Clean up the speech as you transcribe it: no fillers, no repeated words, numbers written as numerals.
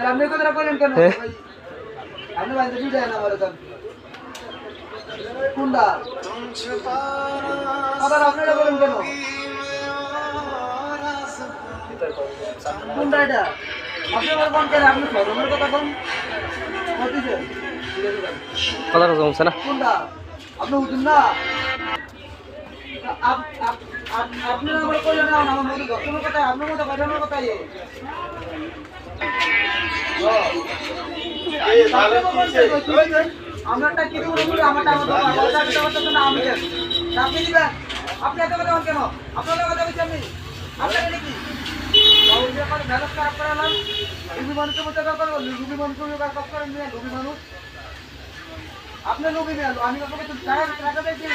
আপনি কথা বলেন কেন ভাই? আপনি বাইরে দিয়ে দেন আমার কাছে কোনটা আবার আপনারা বলেন কেন কোনটা এটা আপনি আমার কোন কেন আপনি সরমের কথা কোন কইতেছেন কথা কমছে না কোনটা আপনি উঠুন না আপনি আমার কইলেন না আমার মধ্যে দর্শনের কথা আপনার মধ্যে পাঠানোর কথা ইয়ে আমারটা কি বলবো আমারটা আমার আমি আপনি দিবেন আপনি এত কথা কেন আপনার কথা বলছি আমি আপনার কি মেহনত খারাপ করালাম লুবি মানুষের মধ্যে করবো লুবি মানুষের কাজ করেন লুবি মানুষ আপনার লুবি আমি আপনাকে টাকা টাকা দিয়েছি